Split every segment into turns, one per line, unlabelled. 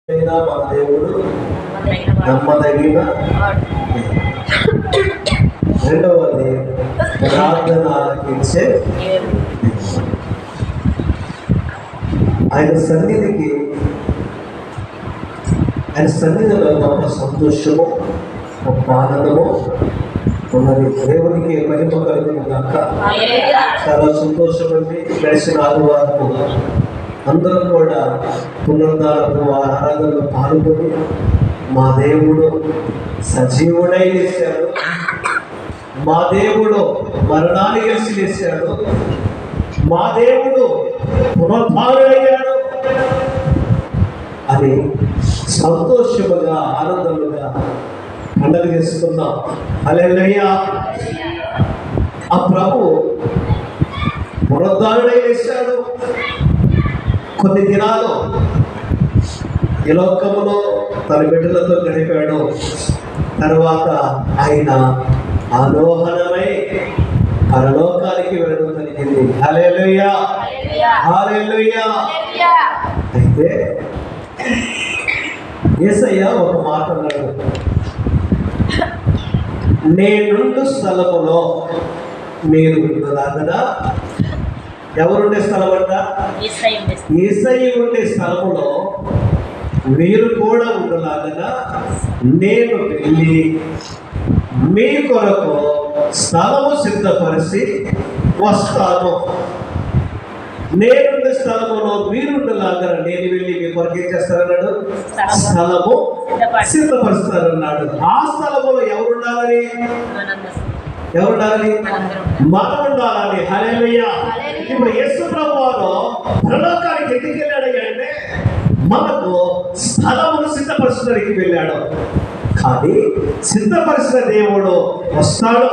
మన దేవుడు నమ్మదగిన. రెండవది ప్రార్థన ఆలకించే. ఆయన సన్నిధిలో గొప్ప సంతోషము, గొప్ప ఆనందము ఉన్నది. దేవునికి మహిమ కలుగును గాక. చాలా సంతోషపడి గడిచిన ఆదివారము అందరూ కూడా పునరుద్ధారపు ఆరాధనలో పాల్గొని మా దేవుడు సజీవుడై లేచాడు, మా దేవుడు మరణాన్ని గెలిచి లేచాడు, మా దేవుడు పునరుద్ధారుడయ్యాడు అని సంతోషముగా ఆనందముగా పండుగ చేసుకున్నాం. హల్లెలూయా. ఆ ప్రభు పునరుద్ధారుడై లేచాడు. కొన్ని దినాలు ఈ లోకములో తన బిడ్డలతో గడిపాడు. తర్వాత ఆయన ఆరోహణమై పరలోకానికి వెళ్ళడం జరిగింది. హల్లెలూయా, హల్లెలూయా. అయితే యేసయ్య ఒక మాట అన్నాడు, నేనుండు స్థలములో మీరు ఉండలాగనా. ఎవరుండే స్థలం అంట? యేసయ్య ఉండే స్థలములో మీరు కూడా ఉండలాగనా నేను వెళ్ళి మీ కొరకు స్థలము సిద్ధపరిచి వస్తాను. నేనుండే స్థలములో మీరుండలాగా నేను వెళ్ళి మీ కొరకు ఏం చేస్తానన్నాడు? స్థలము సిద్ధపరుస్తానన్నాడు. ఆ స్థలములో ఎవరుండాలని? ఎవరుండాలి? మనం ఉండాలని. హల్లెలూయా. ఇప్పుడు యేసు ప్రభువారు పరలోకానికి ఎందుకు వెళ్ళాడు అంటే మనకు స్థలమును సిద్ధపరచడానికి వెళ్ళాడు. కానీ సిద్ధపరిచిన దేవుడు వస్తాడు,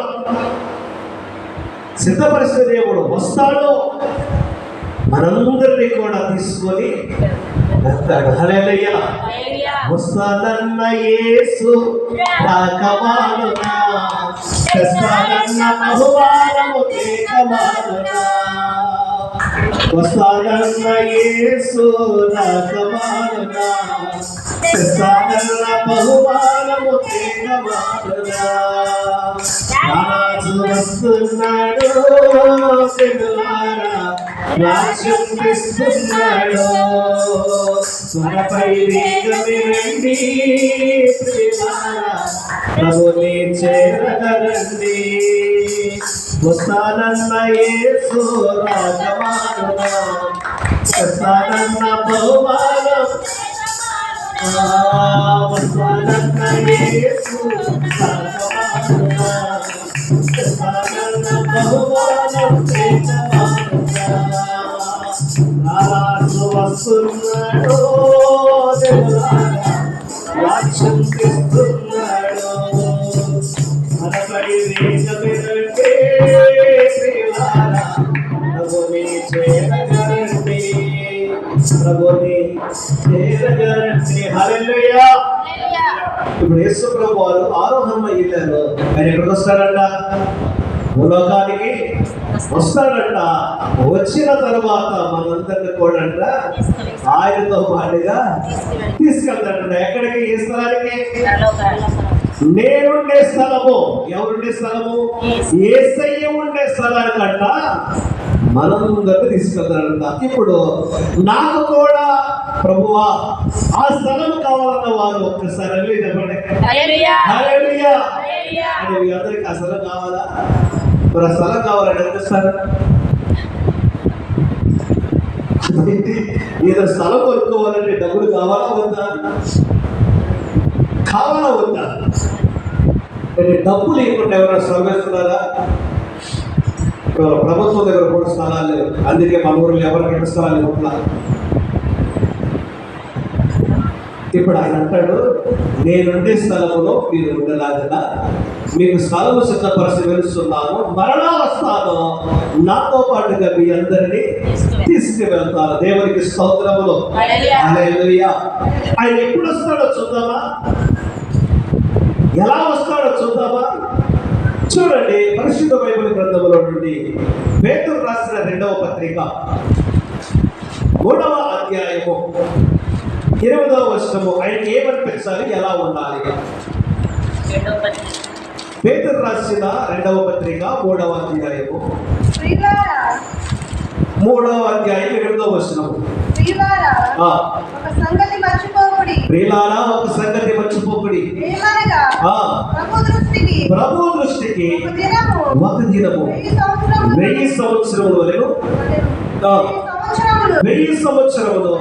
సిద్ధపరిచిన దేవుడు వస్తాడు, మనందరినీ కూడా తీసుకొని వెళ్తాడు. హల్లెలూయా. వస్తానన్న యేసు రాకమానునా, తెస్తానన్న బహుమానము తేకమానునా. వస్తానన్న యేసు రాకమానునా, తెస్తానన్న బహుమానము తేకమానునా. రాజు వస్తున్నాడు, తెలులారా రాజ్యం తెస్తున్నాడు. స్వరపై వేగమే రండి ప్రియులారా, ప్రభుని చేరగరండి. వస్తానన్న యేసు రాజమానునా, వస్తానన్న బహుమానం. వస్తానన్న యేసు రాజమానునా, వస్తానన్న బహుమానం. రాజు వస్తున్నాడు, రాజ్యం తెస్తున్నాడు. మనపై వేగమిరండి ప్రియులారా, ప్రభుని చేరగరండి, ప్రభుని చేరగరండి. హల్లెలూయా. ఇప్పుడు యేసు ప్రభు వారు ఆరోహణ వెళ్ళారు. ఆయన ఎక్కడికి వస్తారంట? భూలోకానికి వస్తాడంట. వచ్చిన తర్వాత మనందరిని కూడా అంట ఆయనతో పాటుగా తీసుకెళ్తాడంట. ఎక్కడికి? ఏ స్థలానికి? నేనుండే స్థలము. ఎవరుండే స్థలము? యేసయ్య ఉండే స్థలానికంట మనందరిని తీసుకెళ్తాడంట. ఇప్పుడు నాకు కూడా ప్రభువా ఆ స్థలం కావాలన్న వారు ఒక్కసారి వెళ్ళి చెప్పండి. హల్లెలూయా. అంటే మీ అందరికి ఆ స్థలం కావాలా? మరి ఆ స్థలం కావాలంటే ఎంత ఇస్తారు? ఏదో స్థలం కొనుక్కోవాలంటే డబ్బులు కావాలా వద్దా? కావాలా వద్దా? డబ్బులు లేకుండా ఎవరైనా శ్రమిస్తున్నారా? ప్రభుత్వం దగ్గర కూడా స్థలాలు లేవు. అందుకే మన ఊరిలో ఎవరికైనా స్థలాలు ఇవ్వట్లా. ఇప్పుడు ఆయన అంటాడు, నేనుండే స్థలములో మీరు ఉండలాగనా మీకు స్థలము సిద్ధపరిచి వెలుస్తున్నాను, మరలా వస్తాను, నాతో పాటుగా మీ అందరినీ తీసుకువెళ్తాను. దేవునికి స్తోత్రములు. హల్లెలూయా. ఆయన ఎప్పుడు వస్తాడో చూద్దామా? ఎలా వస్తాడో చూద్దామా? చూడండి, పరిశుద్ధ బైబిల్ గ్రంథములో నుండి పేతురు రాసిన 2వ పత్రిక 3వ అధ్యాయము 8వ వచనము, ఆయనకి ఏమనిపించాలి, ఎలా ఉండాలి? పేతురు రాసిన 2వ పత్రిక 3వ అధ్యాయము 3వ అధ్యాయం 8వ వచనము.
ఒక సంగతి మర్చిపోకుడి.
ప్రియులారా, ఒక సంగతి మర్చిపోకుడి.
ఏమనగా ప్రభు దృష్టికి
ఒక దినము 1000 సంవత్సరములు 1000 సంవత్సరములు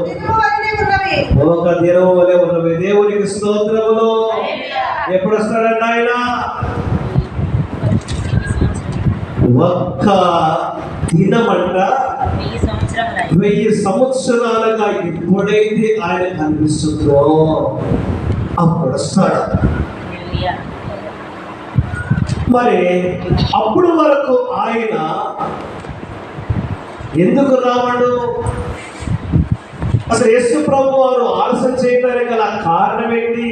ఒక దినము వలె ఉన్నవి. దేవునికి స్తోత్రములు. ఎప్పుడు వస్తాడంట ఆయన? ఒక్క దినమంట 1000 సంవత్సరాలుగా ఎప్పుడైతే ఆయన కనిపిస్తుందో అప్పుడు వస్తాడు. మరి అప్పుడు వరకు ఆయన ఎందుకు రావడు? అసలు యేసు ప్రభు వారు ఆలస్యం చేయడానికి గల కారణం ఏంటి?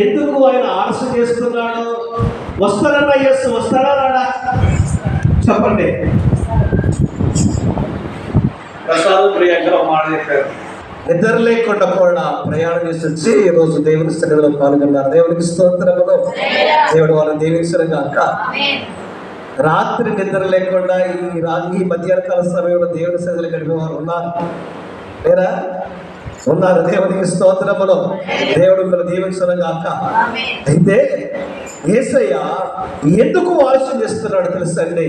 ఎందుకు ఆయన ఆలస్యం చేస్తున్నాడు? వస్తాడన్నా యేసు వస్తాడా రాడా? చెప్పండి. ప్రసాద్ ప్రియాంకలో మాట చెప్పారు, నిద్ర లేకుండా కూడా ప్రయాణం చేసి వచ్చి ఈ రోజు దేవుని సన్నిధిలో పాల్గొన్నారు. దేవునికి స్తోత్రములు. దేవుడు వాళ్ళని దీవించరుగా. అక్క రాత్రి నిద్ర లేకుండా ఈ మధ్యాహ్నకాల సమయంలో దేవుని సన్నిధిలో గడిపేవారు ఉన్నారు లేరా? ఉన్నారు. దేవునికి స్తోత్రములు. దేవుడు మిమ్మల్ని దీవించరుగా. అక్క అయితే యేసయ్య ఎందుకు ఆలస్యం చేస్తున్నాడు తెలుసండి?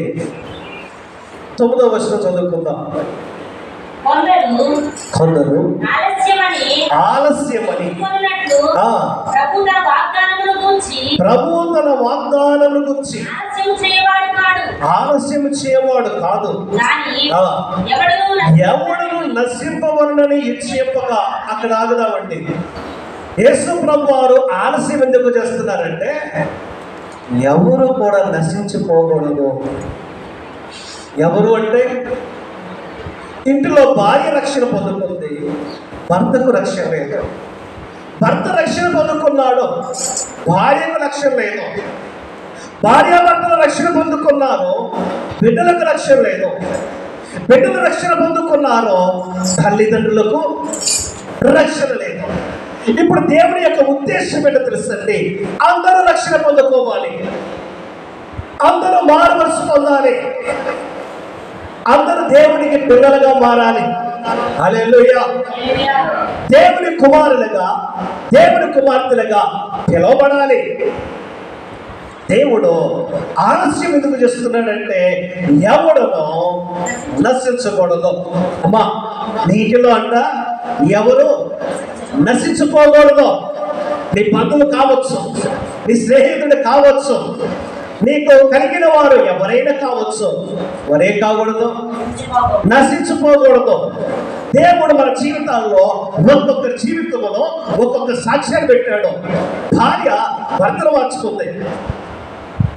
9వ వచనం చదువుకుందాం. కొందరు ఆలస్యమని ప్రభు తన వాగ్దానమును గురించి ఆలస్యం చేయవాడు కాదు, ఎవడును నశింపవలనని చెప్పగా. అక్కడ ఆగుదామండి. యేసు ప్రభు వారు ఆలస్యం ఎందుకు చేస్తున్నారంటే ఎవరు కూడా నశించిపోకూడదు. ఎవరు అంటే ఇంటిలో భార్య రక్షణ పొందుకుంది, భర్తకు రక్షణ లేదు. భర్త రక్షణ పొందుకున్నాడు, భార్యకు రక్షణ లేదు. భార్యాభర్తల రక్షణ పొందుకున్నారు, బిడ్డలకు రక్షణ లేదు. బిడ్డల రక్షణ పొందుకున్నారు, తల్లిదండ్రులకు రక్షణ లేదు. ఇప్పుడు దేవుని యొక్క ఉద్దేశం ఏంటో తెలుసండి? అందరూ రక్షణ పొందుకోవాలి, అందరూ మారుమనసు పొందాలి, అందరూ దేవునికి పిల్లలుగా మారాలి. హల్లెలూయా. దేవుని కుమారులుగా, దేవుని కుమార్తెలుగా పిలువబడాలి. దేవుడు ఆలస్యం ఎందుకు చేస్తున్నాడంటే ఎవడునో నశించకూడదు. అమ్మా, నీటిలో అంట ఎవరు నశించుకోకూడదు. నీ బంధువు కావచ్చు, నీ స్నేహితుడు కావచ్చు, నీకు కలిగిన వారు ఎవరైనా కావచ్చు, వరే కాకూడదు, నశించుకోకూడదు. దేవుడు మన జీవితాల్లో ఒక్కొక్క జీవితంలో ఒక్కొక్క సాక్ష్యాన్ని పెట్టాడు. భార్య భర్తను మార్చుకుంది,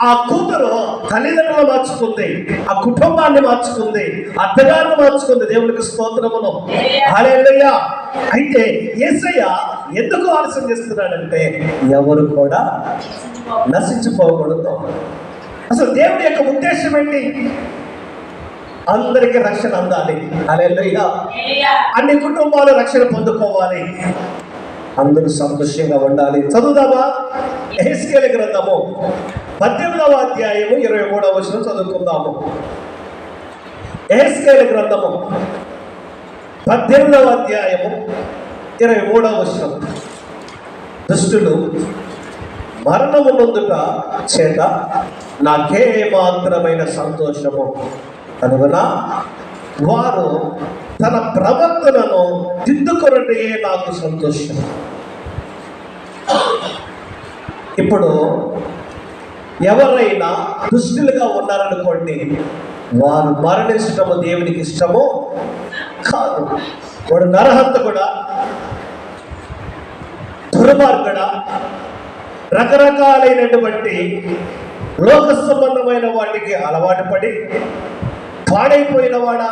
ఆ కూతురు తల్లిదండ్రులు మార్చుకుంది, ఆ కుటుంబాన్ని మార్చుకుంది, అత్తగారిని మార్చుకుంది. దేవునికి స్తోత్రములు. హల్లెలూయా. అయితే యేసయ్య ఎందుకు ఆలస్యం చేస్తున్నాడంటే ఎవరు కూడా నశించిపోకూడదు. అసలు దేవుడి యొక్క ఉద్దేశం ఏంటి? అందరికీ రక్షణ అందాలి. హల్లెలూయా. అన్ని కుటుంబాలు రక్షణ పొందుకోవాలి, అందరూ సంతోషంగా ఉండాలి. చదువుదామా? యెహెజ్కేలు గ్రంథము 18వ అధ్యాయము 23వ వచనం చదువుకుందాము. యెహెజ్కేలు గ్రంథము 18వ అధ్యాయము 23వ వచనం. దుష్టులు మరణము నొందుట చేత నాకే మాత్రమైన సంతోషము కనుగొన వారు తన ప్రవర్తనను దిద్దుకొనటే నాకు సంతోషం. ఇప్పుడు ఎవరైనా దుష్టులుగా ఉన్నారనుకోండి, వారు మరణించటము దేవునికి ఇష్టము కాదు. వాడు నరహంతకుడా, దుర్మార్గుడా, రకరకాలైనటువంటి లోక సంబంధమైన వాటికి అలవాటు పడి పాడైపోయిన వాడా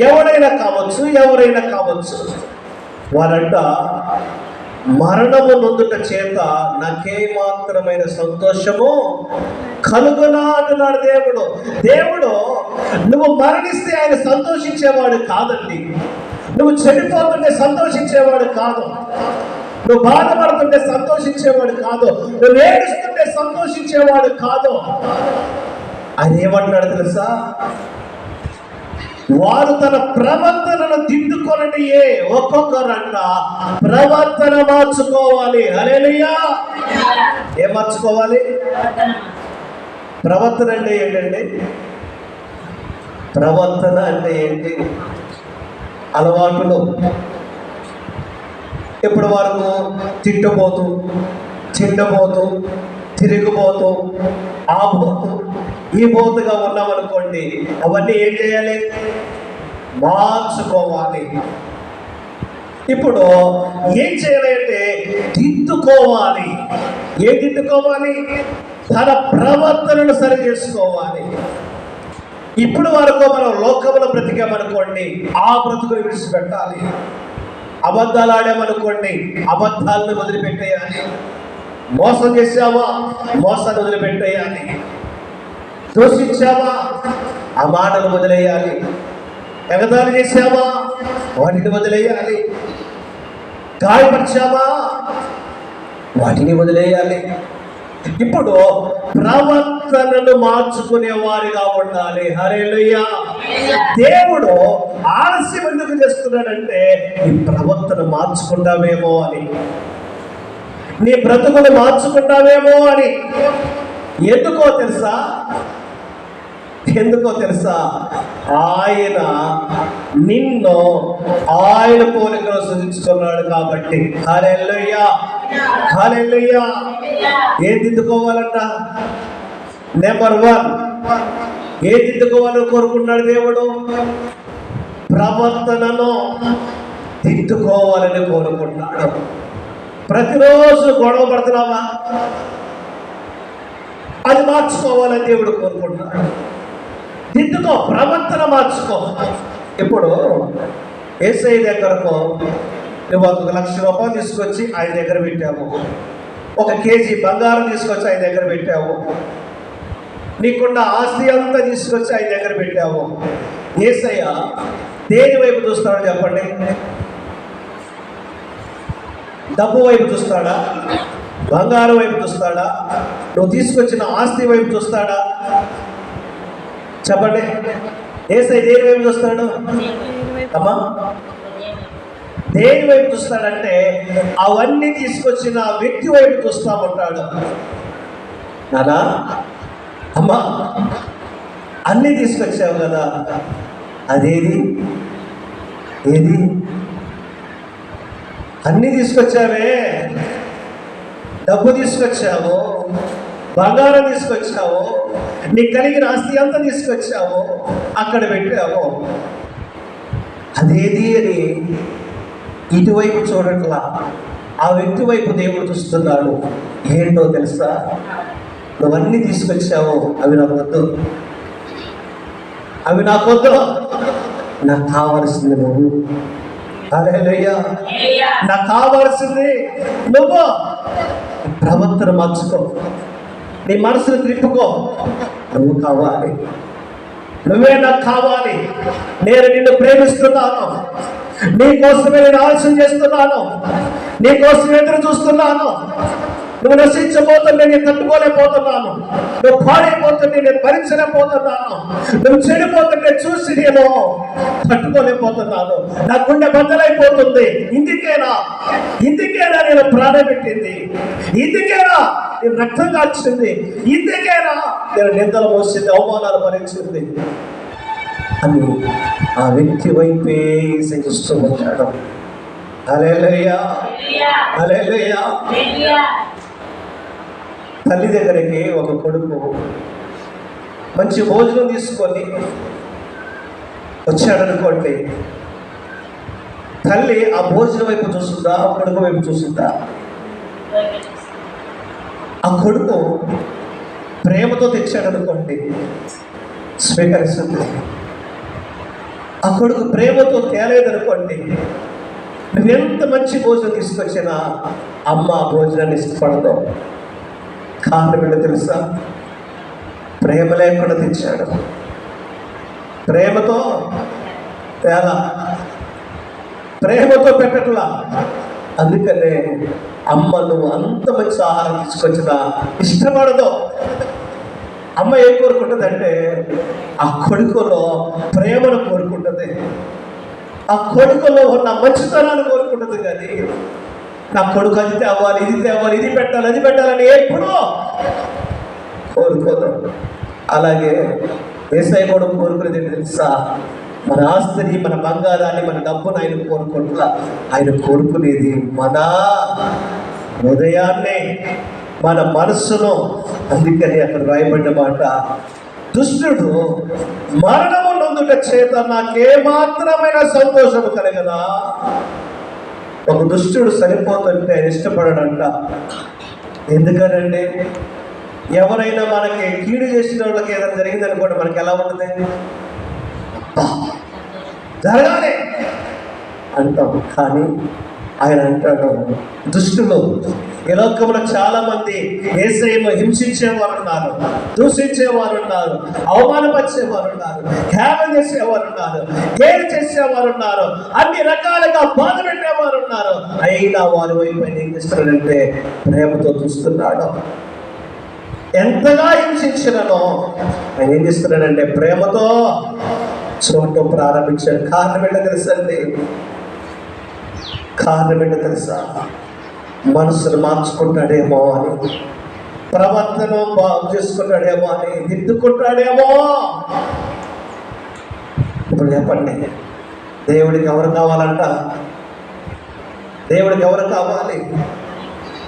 ఎవరైనా కావచ్చు, ఎవరైనా కావచ్చు, వారంట మరణము నొందుట చేత నాకే మాత్రమైన సంతోషము కలుగునా అంటున్నాడు దేవుడు. దేవుడు నువ్వు మరణిస్తే ఆయన సంతోషించేవాడు కాదండి. నువ్వు చెడిపోతుంటే సంతోషించేవాడు కాదు, నువ్వు బాధపడుతుంటే సంతోషించేవాడు కాదు, నువ్వు ఏడుస్తుంటే సంతోషించేవాడు కాదు. ఆయన ఏమంటున్నాడు తెలుసా? వారు తన ప్రవర్తనను దిద్దుకొనటియే. ఒక్కొక్కరంట ప్రవర్తన మార్చుకోవాలి. హల్లెలూయా. ఏం మార్చుకోవాలి? ప్రవర్తన అంటే ఏంటండి? ప్రవర్తన అంటే ఏంటి? అలవాటులు. ఇప్పటి వరకు తిట్టుపోతూ, చిండపోతూ, తిరిగిపోతూ, ఆ పోతూ ఈ పోతుగా ఉన్నామనుకోండి, అవన్నీ ఏం చేయాలి? మార్చుకోవాలి. ఇప్పుడు ఏం చేయాలి అంటే దిద్దుకోవాలి. ఏం దిద్దుకోవాలి? తన ప్రవర్తనను సరి చేసుకోవాలి. ఇప్పుడు వరకు మనం లోకంలో బ్రతికామనుకోండి, ఆ బ్రతుకుని విడిచిపెట్టాలి. అబద్ధాలు ఆడామనుకోండి, అబద్ధాలను వదిలిపెట్టేయాలి. మోసం చేసావా? మోసాన్ని వదిలిపెట్టేయాలి. దూషించావా? ఆ మాటలు వదిలేయాలి. ఎగతాళి చేసావా? వాటిని వదిలేయాలి. గాయపరిచావా? వాటిని వదిలేయాలి. ఇప్పుడు ప్రవర్తనను మార్చుకునే వారిగా ఉండాలి. హల్లెలూయా. దేవుడు ఆలస్యం ఎందుకు చేస్తున్నాడంటే నీ ప్రవర్తన మార్చుకుంటావేమో అని, నీ బ్రతుకును మార్చుకుంటావేమో అని. ఎందుకో తెలుసా? ఆయన నిన్ను ఆయన పోలికలో సృజించుకున్నాడు కాబట్టి. హల్లెలూయా. హల్లెలూయా. ఏం దిద్దుకోవాలంట? నెంబర్ 1 ఏం దిద్దుకోవాలని కోరుకున్నాడు దేవుడు? ప్రవర్తనను దిద్దుకోవాలని కోరుకుంటున్నాడు. ప్రతిరోజు గొడవ పడుతున్నావా? అది మార్చుకోవాలని దేవుడు కోరుకుంటున్నాడు. దిద్దుకో, ప్రవర్తన మార్చుకో. ఇప్పుడు యేసయ్య దగ్గరకు నువ్వు 1,00,000 రూపాయలు తీసుకొచ్చి ఆయన దగ్గర పెట్టావు, 1 కేజీ బంగారం తీసుకొచ్చి ఆయన దగ్గర పెట్టావు, నీకున్న ఆస్తి అంతా తీసుకొచ్చి ఆయన దగ్గర పెట్టావు. యేసయ్య దేని వైపు చూస్తాడో చెప్పండి? డబ్బు వైపు చూస్తాడా? బంగారం వైపు చూస్తాడా? నువ్వు తీసుకొచ్చిన ఆస్తి వైపు చూస్తాడా? చెప్పండి. యేసయ్య దేని వైపు చూస్తాడు? అమ్మా, దేని వైపు చూస్తాడంటే అవన్నీ తీసుకొచ్చిన వ్యక్తి వైపు చూస్తామంటాడు. నానా, అమ్మా, అన్నీ తీసుకొచ్చావు కదా, అదేది? ఏది? అన్నీ తీసుకొచ్చావే, డబ్బు తీసుకొచ్చావు, బంగారం తీసుకొచ్చావు, నీకు కలిగిన ఆస్తి అంతా తీసుకొచ్చావు, అక్కడ పెట్టావు, అదేది అని ఇటువైపు చూడట్లా, ఆ వ్యక్తి వైపు దేవుడు చూస్తున్నాడు. ఏంటో తెలుసా? నువ్వన్నీ తీసుకొచ్చావు, అవి నాకు వద్దు, అవి నాకొద్దు, నాకు కావాల్సింది నువ్వు. హల్లెలూయా. నాకు కావాల్సింది నువ్వు. ప్రవర్తన మార్చుకో, నీ మనసును త్రిప్పుకో. నువ్వు కావాలి, నువ్వే నాకు కావాలి. నేను నిన్ను ప్రేమిస్తున్నాను, నీ కోసమే నేను ఆలోచన చేస్తున్నాను, నీ కోసం ఎదురు చూస్తున్నాను. నువ్వు నశించబోతుంటే నేను తట్టుకోలేకపోతున్నాను, నువ్వు పాడైపోతుంటే నేను భరించలేకపోతున్నాను, నువ్వు చెడిపోతుంటే చూసి నేను తట్టుకోలేకపోతున్నాను, నా గుండె బద్దలైపోతుంది. ఇందుకేనా నేను ప్రాణం పెట్టింది, ఇందుకేనా నేను రక్తం కాల్చింది, ఇందుకేనా నేను నిందలు మోసింది, అవమానాలు భరించింది అని ఆ వ్యక్తి వైపే చూస్తూ ఉంటాడు. హల్లెలూయా. హల్లెలూయా. తల్లి దగ్గరికి ఒక కొడుకు మంచి భోజనం తీసుకొని వచ్చాడనుకోండి, తల్లి ఆ భోజనం వైపు చూస్తుందా, ఆ కొడుకు వైపు చూస్తుందా? ఆ కొడుకు ప్రేమతో తెచ్చాడనుకోండి, స్వీకరిస్తుంది. ఆ కొడుకు ప్రేమతో తేలేదనుకోండి, నువ్వెంత మంచి భోజనం తీసుకొచ్చినా అమ్మ భోజనాన్ని ఇష్టపడదు. కారణం ఏంటో తెలుసా? ప్రేమ లేకుండా తెచ్చాడు. ప్రేమతో తేలా, ప్రేమతో పెట్టట్లా. అందుకనే అమ్మ నువ్వు అంత మంచి ఆహారం తీసుకొచ్చినా ఇష్టపడదు. అమ్మ ఏం కోరుకుంటుంది అంటే ఆ కొడుకులో ప్రేమను కోరుకుంటుంది, ఆ కొడుకులో ఉన్న మంచితనాన్ని కోరుకుంటుంది. కానీ నా కొడుకు అది తేవాలి, ఇది తేవాలి, ఇది పెట్టాలి, అది పెట్టాలని ఎప్పుడూ కోరుకోదు. అలాగే యేసయ్య కూడా కోరుకునేది ఏంటి తెలుసా? మన ఆస్తిని, మన బంగారాన్ని, మన డబ్బును ఆయన కోరుకుంటా. ఆయన కోరుకునేది మన హృదయాన్ని, మన మనస్సును. అందుకని అక్కడ రాయబడిన మాట, దుష్టుడు మరణము నొందుట చేత నాకేమాత్రమైన సంతోషము కలగదా. ఒక దుష్టుడు చనిపోతుంటే ఆయన ఇష్టపడడంట. ఎందుకనండి? ఎవరైనా మనకి కీడు చేసిన వాళ్ళకి ఏదైనా జరిగిందనుకోండి, మనకి ఎలా ఉంటుంది? జరగాలి అంటాం. కానీ ఆయన అంటాడు, దుష్టులు ఈ లోకంలో చాలా మంది యేసయ్యను హింసించేవారు ఉన్నారు, దూషించేవారు ఉన్నారు, అవమానపరిచేవారు ఉన్నారు, హేళన చేసేవారు ఉన్నారు, కేర్ చేసేవారు ఉన్నారు, అన్ని రకాలుగా బాధ పెట్టేవారు ఉన్నారు. అయినా వారి వైపు ఆయన ఏం చేస్తున్నాడంటే ప్రేమతో చూస్తున్నాడు. ఎంతగా హింసించిననో ఆయన ఏం చేస్తున్నాడంటే ప్రేమతో చూడటం ప్రారంభించాడు. కారణం ఏంటో తెలుసండి? కారణం ఏంటో తెలుసా? మనసును మార్చుకుంటాడేమో అని, ప్రవర్తన బాగు చేసుకుంటాడేమో అని, దిద్దుకుంటాడేమో. ఇప్పుడు చెప్పండి, దేవుడికి ఎవరు కావాలంట? దేవుడికి ఎవరు కావాలి?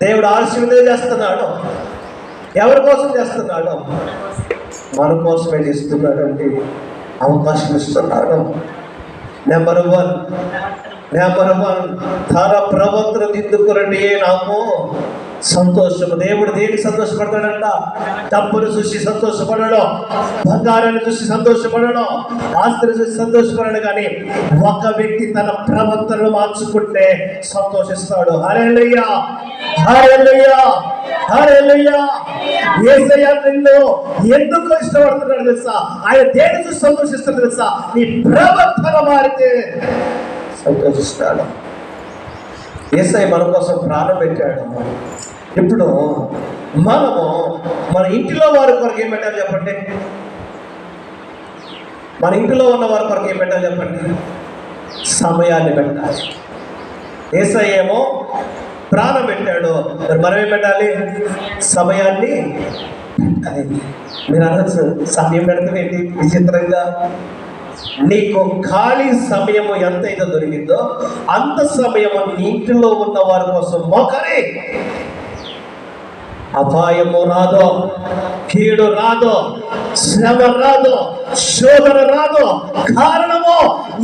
దేవుడు ఆశీర్వాదం చేస్తున్నాడు. ఎవరి కోసం చేస్తున్నాడు? మన కోసమే చేస్తున్నాడు. అంటే అవకాశం ఇస్తున్నాడు. నెంబర్ వన్ తన ప్రవర్తన దిద్దుకురండి నాకు సంతోషము. దేవుడు దేనికి సంతోషపడతాడంట? డబ్బును చూసి సంతోషపడడం, బంగారాన్ని చూసి సంతోషపడడం, ఆస్తిని చూసి సంతోషపడడం. కానీ ఒక వ్యక్తి తన ప్రవర్తనను మార్చుకుంటే సంతోషిస్తాడు. హల్లెలూయా, హల్లెలూయా, హల్లెలూయా. యేసయ్య నిన్ను ఎందుకు ఇష్టపడుతున్నాడు తెలుసా? ఆయన దేని చూసి సంతోషిస్తాడు తెలుసా? నీ ప్రవర్తన మారితే సంతోషిస్తాడు. యేసయ్య మన కోసం ప్రాణం పెట్టాడు. ఇప్పుడు మనము మన ఇంటిలో వారి కొరకు ఏం పెట్టాలి చెప్పండి? మన ఇంటిలో ఉన్న వారి కొరకు ఏం పెట్టాలి చెప్పండి? సమయాన్ని పెట్టాలి. యేసయ్య ఏమో ప్రాణం పెట్టాడు, మరి మనం ఏం పెట్టాలి? సమయాన్ని పెట్టాలి. మీరు అనొచ్చు, సమయం పెడతాం ఏంటి విచిత్రంగా? నీకు ఖాళీ సమయము ఎంతైతే దొరికిందో అంత సమయము నీ ఇంటిలో ఉన్న వారి కోసం మోకరి. అపాయము రాదు, కీడు రాదు, శ్రమ రాదు, శోధన రాదు. కారణము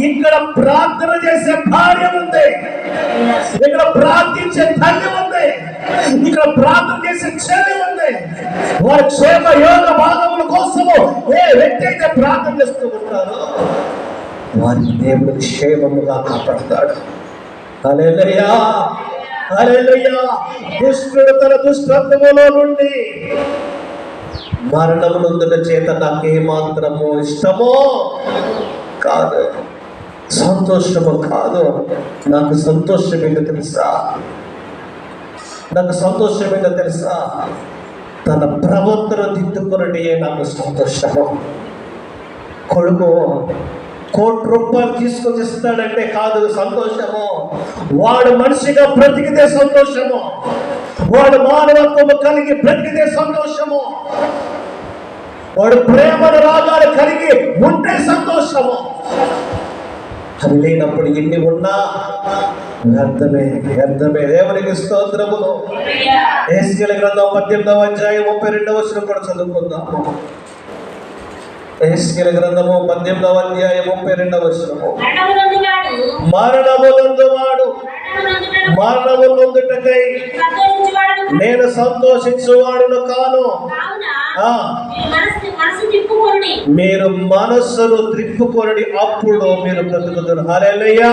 ఇక్కడ ప్రార్థన చేసే భార్య ఉంది, ఇక్కడ ప్రార్థించే తల్లి ఉంది, ఇక్కడ ప్రార్థన చేసే చెల్లి ఉంది. వారి క్షేమ యోగ భాగముల కోసము ఏ వ్యక్తి అయితే ప్రార్థన చేస్తూ ఉంటారో వారిని దేవుడు క్షేమముగా కాపాడతాడు. హల్లెలూయా, హల్లెలూయా. దుష్టుడు తన దుష్టత్వములో నుండి మరణము నొందుట చేత నాకేమాత్రము ఇష్టమో కాదు, సంతోషము కాదు. నాకు సంతోషం ఏంటో తెలుసా? నాకు సంతోషం ఏంటో తెలుసా? తన ప్రవర్తన దిద్దుకున్నట్టే నాకు సంతోషము. కొడుకు ₹1,00,00,000 తీసుకొని ఇస్తాడంటే కాదు సంతోషము. వాడు మనిషిగా బ్రతికితే సంతోషము, వాడు మానవత్వము కలిగి బ్రతికితే సంతోషము, వాడు ప్రేమను రాగాలు కలిగి ఉంటే సంతోషము. అది లేనప్పుడు ఎన్ని ఉన్నా వ్యర్థమే, వ్యర్థమే. దేవునికి స్తోత్రములు. యెహెజ్కేలు గ్రంథం 18వ అధ్యాయం 32వ వచనం కూడా చదువుకుందాము. యెహెజ్కేలు గ్రంథము 18వ అధ్యాయం 32వ వచనము. మరణము నొందువాడు మరణము నొందుటకై నేను సంతోషించువాడును కాను. మీరు మనస్సును త్రిప్పుకొనడి, అప్పుడు మీరు బ్రతుకుతారు. హల్లెలూయా.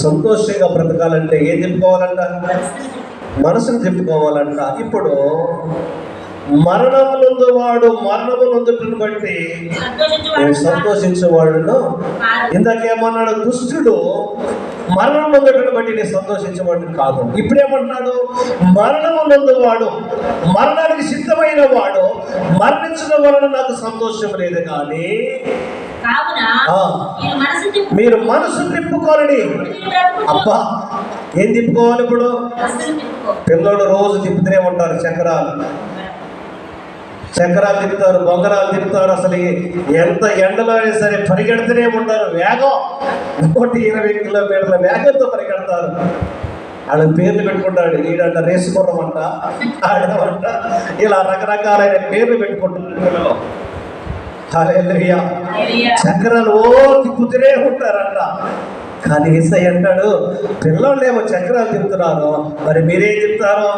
సంతోషంగా బ్రతకాలంటే ఏం తిప్పుకోవాలంట? మనసును తిప్పుకోవాలంట. ఇప్పుడు మరణమునందు వాడు మరణమునందుటను బట్టి నేను సంతోషించేవాడును. ఇందాకేమన్నాడు? దుష్టుడు మరణమునందుటను బట్టి నేను సంతోషించేవాడు కాదు. ఇప్పుడేమంటున్నాడు? మరణమునందు వాడు, మరణానికి సిద్ధమైన వాడు మరణించడం వలన నాకు సంతోషం లేదు, కానీ మీరు మనసు తిప్పుకోరని. అబ్బా, ఏం తిప్పుకోవాలి ఇప్పుడు? పిల్లలు రోజు తిప్పుతూనే ఉంటారు, చక్రాలు తిప్పుతారు, బొంగరాలు తిప్పుతారు. అసలు ఎంత ఎండలో అయినా సరే పరిగెడుతూనే ఉంటారు. వేగం 120 కిలోమీటర్ల వేగంతో పరిగెడతారు. ఆడ పేర్లు పెట్టుకుంటాడు. ఈడంట రేసు గుర్రమంట, ఆడమంట, ఇలా రకరకాలైన పేర్లు పెట్టుకుంటున్నారు. హల్లెలూయా. చక్రాలు తిప్పుతూనే ఉంటారంట. కానీ యేసయ్య అంటాడు, పిల్లలేమో చక్రాలు తిప్పుతున్నారు, మరి మీరేం చెప్తారో?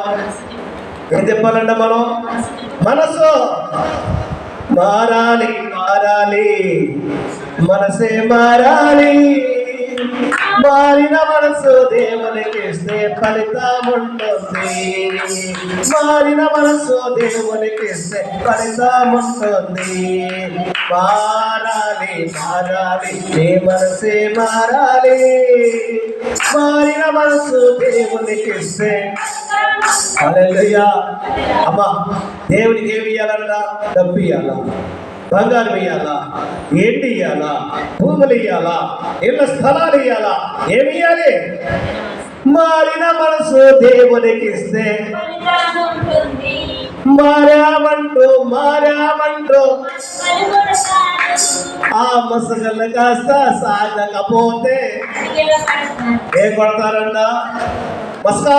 ఏం చెప్పాలంట? మనం మనసు మారాలి, మనసే మారాలి. మారిన మనసు దేవునికి ఇస్తే ఫలితం ఉంటుంది. మారిన మనసు దేవునికి ఇస్తే ఫలితం ఉంటుంది. మారాలి, నీ మనసే మారాలి. మారిన మనసు దేవునికి ఇస్తే. హల్లెలూయా. అమ్మా, దేవునికి ఏమి ఇయ్యాలన్న? డబ్బు ఇయ్యాలా? బంగారం ఇయ్యాలా? ఏంటి ఇయ్యాలా? భూములు ఇయ్యాలా? ఇళ్ళ స్థలాలు ఇయ్యాలా? ఏమి ఇయ్యాలి? మారిన మనసు దేవునికి ఇస్తే మారామంటూ ఆ మసగలు కాస్త సాగకపోతే ఏం కొడతారంట? మస్కా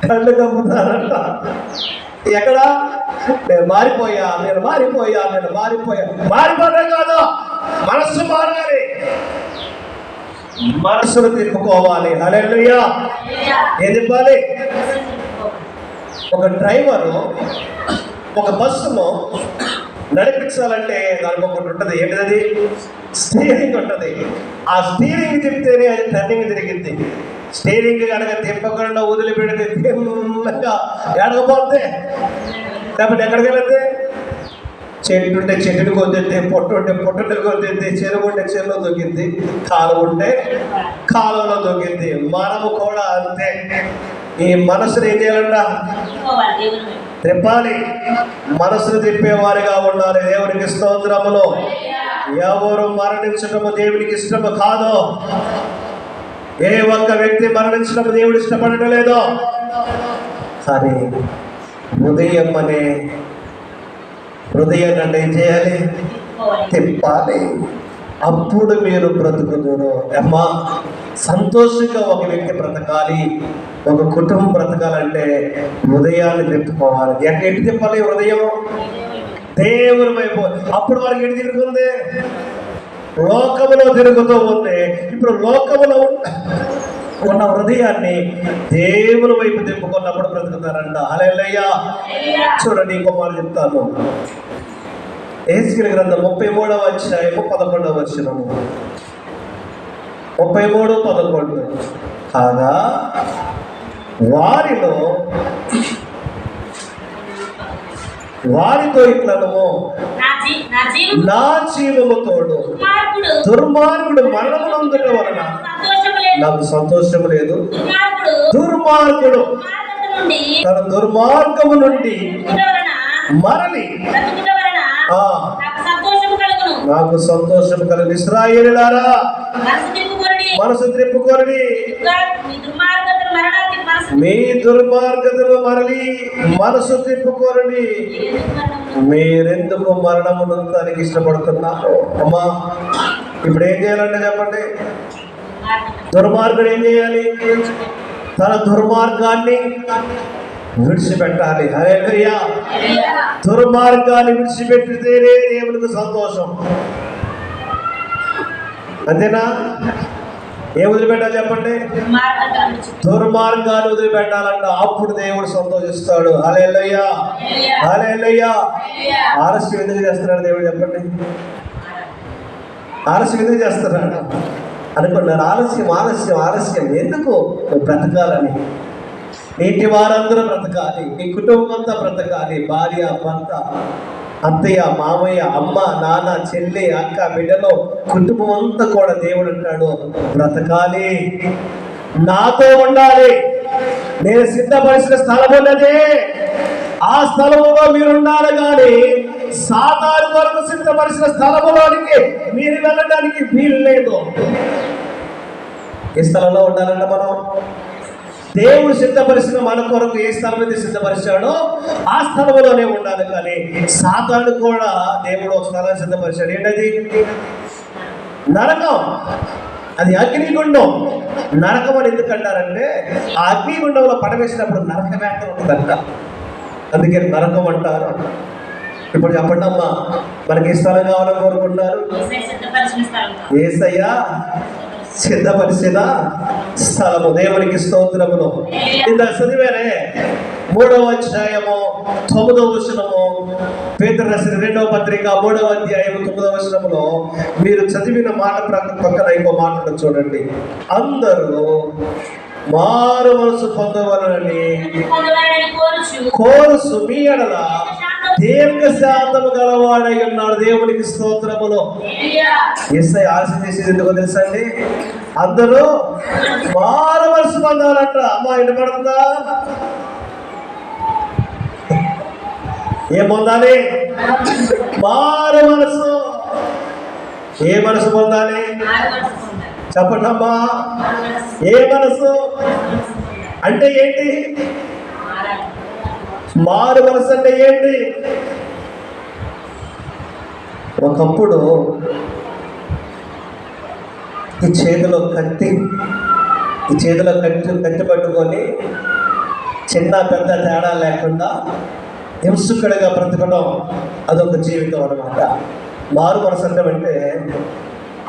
కళ్ళు కమ్ముతారంట. ఎక్కడ? నేను మారిపోయా. మారిపోవడం కాదు, మనస్సు మారాలి, మనస్సును తిప్పుకోవాలి. హల్లెలూయా. ఏం చెప్పాలి? ఒక డ్రైవరు ఒక బస్సును నడిపించాలంటే దానికి ఒకటి ఉంటుంది. ఏంటిది? స్టీరింగ్ ఉంటుంది. ఆ స్టీరింగ్ తిప్పితేనే అది టర్నింగ్ తిరిగింది. స్టీరింగ్ కనుక తిప్పకుండా వదిలిపెడితే తిన్నగా ఎడకపోతే, లేకపోతే ఎక్కడికి వెళ్తే? చెట్టు ఉంటే చెట్టుని కొద్దిద్ది, పొట్టు ఉంటే పొట్టుని కొద్దిద్ది, చెరువు ఉంటే చెరువులో దొక్కింది, కాలువ ఉంటే కాలువలో దొక్కింది. మనము కూడా అంతే. ఈ మనసును ఏం చేయాలంట? తిప్పాలి. మనసును తిప్పేవారిగా ఉండాలి. దేవునికి స్తోత్రములు. ఎవరు మరణించడము దేవునికి ఇష్టము కాదు. ఏ ఒక్క వ్యక్తి మరణించడం దేవుడు ఇష్టపడటం లేదు. కానీ హృదయం అంటే ఏం చేయాలి? తిప్పాలి. అప్పుడు మీరు బ్రతుకుదురు. అమ్మా, సంతోషంగా ఒక వ్యక్తి బ్రతకాలి, ఒక కుటుంబం బ్రతకాలంటే హృదయాన్ని తిప్పుకోవాలి. ఎటు తిప్పాలి? హృదయం దేవుని వైపు. అప్పుడు వారికి ఎటు తిరుగుతుంది? లోకములో తిరుగుతూ ఉంది. ఇప్పుడు లోకములో ఉన్న హృదయాన్ని దేవుని వైపు తిప్పుకున్నప్పుడు బ్రతుకుతారంట. హల్లెలూయా. చూడండి, ఇంకో మాట చెప్తాను. యెహెజ్కేలు గ్రంథం 33వ అధ్యాయము 11వ వచనము. 33:11. కాగా వారితో ఇట్లను, నా జీవము తోడు దుర్మార్గుడు మరణమునందుట వలన నాకు సంతోషం లేదు. దుర్మార్గుడు తన దుర్మార్గము నుండి మరలి నాకు సంతోషం కలుగు. ఇశ్రాయేలులారా, మనసు త్రిప్పుకోరని, మీ దుర్మార్గతను మరలి మనసు తిప్పుకోరని. మీరెందుకు మరణమునందానికి ఇష్టపడుతున్నారు? అమ్మా, ఇప్పుడు ఏం చేయాలంటే చెప్పండి. దుర్మార్గుడు ఏం చేయాలి? తన దుర్మార్గాన్ని విడిచిపెట్టాలి. హల్లెలూయా. దుర్మార్గాన్ని విడిచిపెట్టితేనే దేవునికి సంతోషం. అంతేనా? ఏం వదిలిపెట్టాలి చెప్పండి? దుర్మార్గాన్ని వదిలిపెట్టాలంట. అప్పుడు దేవుడు సంతోషిస్తాడు. హల్లెలూయా. హల్లెలూయా. ఆలస్యం ఎందుకు చేస్తున్నాడు దేవుడు చెప్పండి? ఆలస్యం ఎందుకు చేస్తున్నాడు అనుకున్నారు? ఆలస్యం ఎందుకు? బ్రతకాలని. నీటి వారందరూ బ్రతకాలి, నీ కుటుంబం అంతా బ్రతకాలి. భార్య, భర్త, అత్తయ్య, మామయ్య, అమ్మ, నాన్న, చెల్లి, అక్క, బిడ్డలు, కుటుంబం అంతా కూడా దేవుడు అంటాడు బ్రతకాలి, నాతో ఉండాలి. నేను సిద్ధపరిచిన స్థలం ఉన్నది, ఆ స్థలములో మీరు ఉండాలి. కానీ సాతాను కొరకు సిద్ధపరిచిన స్థలములోనికి మీరు వెళ్ళడానికి వీలు లేదు. ఏ స్థలంలో ఉండాలంటే మనం దేవుడు సిద్ధపరిచిన మన కొరకు ఏ స్థలం అయితే సిద్ధపరిచాడో ఆ స్థలంలోనే ఉండాలి. కానీ సాతాను కూడా దేవుడు ఒక స్థలాన్ని సిద్ధపరిచాడు. ఏంటది? నరకం. అది అగ్నిగుండం. నరకం అని ఎందుకంటారంటే ఆ అగ్నిగుండంలో పడవేసినప్పుడు నరక వేట ఉంటుందంట, అందుకే నరకం అంటారు. ఇప్పుడు చెప్పండి అమ్మా, మనకి ఏ స్థలం కావాలని కోరుకుంటున్నారు? యేసయ్య సిద్ధపరిచిన స్థలము. దేవునికి స్తోత్రములు. ఇంత చదివేనే 3వ అధ్యాయము 9వ వచనము, పేతురు రాసిన 2వ పత్రిక 3వ అధ్యాయము 9వ వచనములో మీరు చదివిన మాట పక్కన ఇంకో మాట చూడండి. అందరూ మారు మనసు పొందవలనని కోరుసు మీ ఎడల దీర్ఘ శాంతము గలవాడై ఉన్నాడు. దేవునికి స్తోత్రములు. యేసయ్య ఆలస్యం చేసేది ఎందుకో తెలుసా అండి? అందరూ మారు మనసు పొందాలంట. అమ్మా వినపడుతుందా? ఏం పొందాలి? మారు మనసు. ఏ మనసు పొందాలి? చెప్పండి అమ్మా. ఏ మనసు అంటే ఏంటి? మారు మనసు అంటే ఏంటి? ఒకప్పుడు ఈ చేతిలో కత్తి పట్టుకొని చిన్న పెద్ద తేడా లేకుండా హింసకుడిగా బ్రతకడం అదొక జీవితం అన్నమాట. మారు మనసు అంటే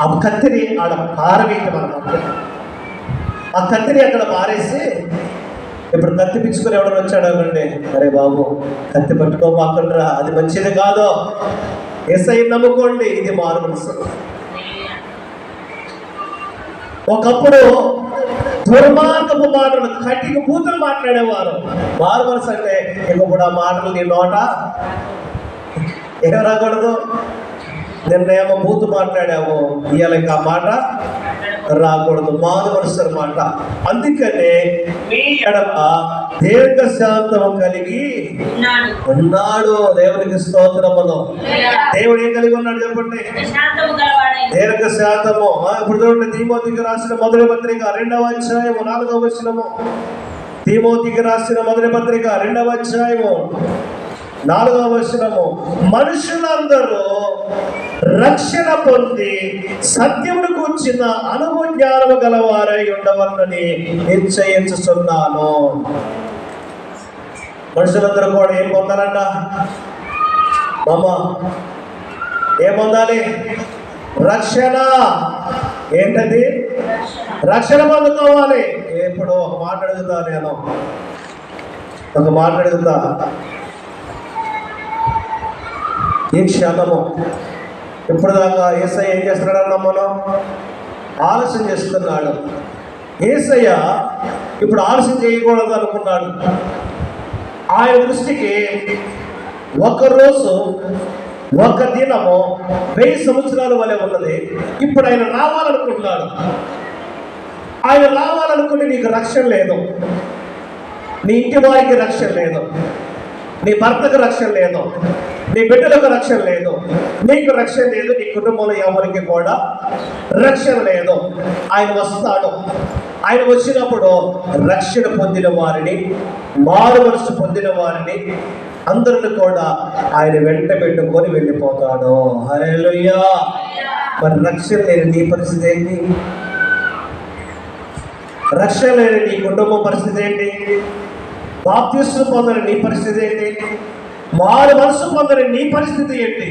ఆ కత్తిని ఆడ పారవేయటం అన్నమాట. ఆ కత్తిని అక్కడ పారేసి ఇప్పుడు కత్తి పిచ్చుకుని ఎవడని వచ్చాడు అనండి, అరే బాబు కత్తి పట్టుకోమాకండ్రా, అది మంచిది కాదు, యేసయ్య నమ్ముకోండి, ఇది మారు మనసు. ఒకప్పుడు దుర్మార్గపు మాటలు, కట్టికి బూతులు మాట్లాడేవారు. మారు మనసు అంటే ఇప్పుడు ఆ మాటలు నీ నోట ఏం రాకూడదు. నిన్నేమో బూతు మాట్లాడాము, ఇవాళ ఆ మాట రాకూడదు. మారు మనసు అన్నమాట. అందుకనే మీ ఎడల దీర్ఘ శాంతము కలిగి ఉన్నాడు. దేవునికి స్తోత్రములు. దేవుడు ఏం కలిగి ఉన్నాడు చెప్పండి? దీర్ఘ శాంతము. ఇప్పుడు చూడండి, తిమోతికి రాసిన మొదటి పత్రిక 2వ అధ్యాయము 4వ వచనము. తిమోతికి రాసిన మొదటి పత్రిక 2వ అధ్యాయము 4వ వచనము. మనుషులందరూ రక్షణ పొంది సత్యమును కూర్చిన అనుభవ జ్ఞానము గలవారై ఉండవలనని నిశ్చయించుచున్నాను. మనుషులందరూ కూడా ఏం పొందాలంట? మామ ఏం పొందాలి? రక్షణ. ఏంటది? రక్షణ పొందుకోవాలి. ఇప్పుడు ఒక మాట అడుగుతా, ఈ క్షణము ఇప్పుడు దాకా యేసయ్య ఏం చేస్తున్నాడన్నా మనం ఆలస్యం చేస్తున్నాడు. యేసయ్య ఇప్పుడు ఆలస్యం చేయకూడదు అనుకున్నాడు. ఆయన దృష్టికి ఒకరోజు ఒక దినము 1000 సంవత్సరాల వలె ఉన్నది. ఇప్పుడు ఆయన రావాలనుకుంటున్నాడు. ఆయన రావాలనుకుంటే నీకు రక్షణ లేదు, నీ ఇంటి వారికి రక్షణ లేదు, నీ భర్తకు రక్షణ లేదు, నీ బిడ్డలకు రక్షణ లేదు, నీకు రక్షణ లేదు, నీ కుటుంబంలో ఎవరికి కూడా రక్షణ లేదు. ఆయన వస్తాడు. ఆయన వచ్చినప్పుడు రక్షణ పొందిన వారిని, మారు మనసు పొందిన వారిని అందరిని కూడా ఆయన వెంట పెట్టుకొని వెళ్ళిపోతాడు. హల్లెలూయా. మరి రక్షణ లేని నీ పరిస్థితి ఏంటి? రక్షణ లేని నీ కుటుంబం పరిస్థితి ఏంటి? బాప్తిస్మం పొందని నీ పరిస్థితి ఏంటి? మారు మనసు పొందని నీ పరిస్థితి ఏంటి?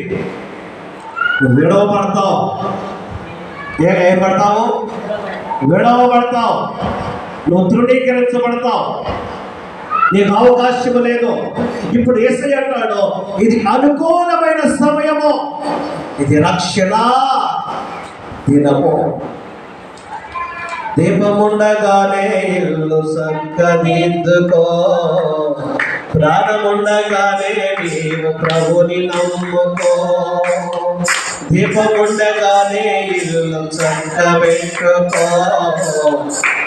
నువ్వు విడవబడతావు. ఏం పడతావు? విడవబడతావు. నువ్వు తృణీకరించబడతావు. నీకు అవకాశం లేదు. ఇప్పుడు యేసయ్య అంటాడు, ఇది అనుకూలమైన సమయము, ఇది రక్షణ దినము. దీపముండగానే ఇల్లు ఇల్లు చక్కదిద్దుకో. ప్రాణముండగానే నీవు ప్రభుని నమ్ముకో. దీపముండగానే ఇల్లు చక్కబెట్టుకో.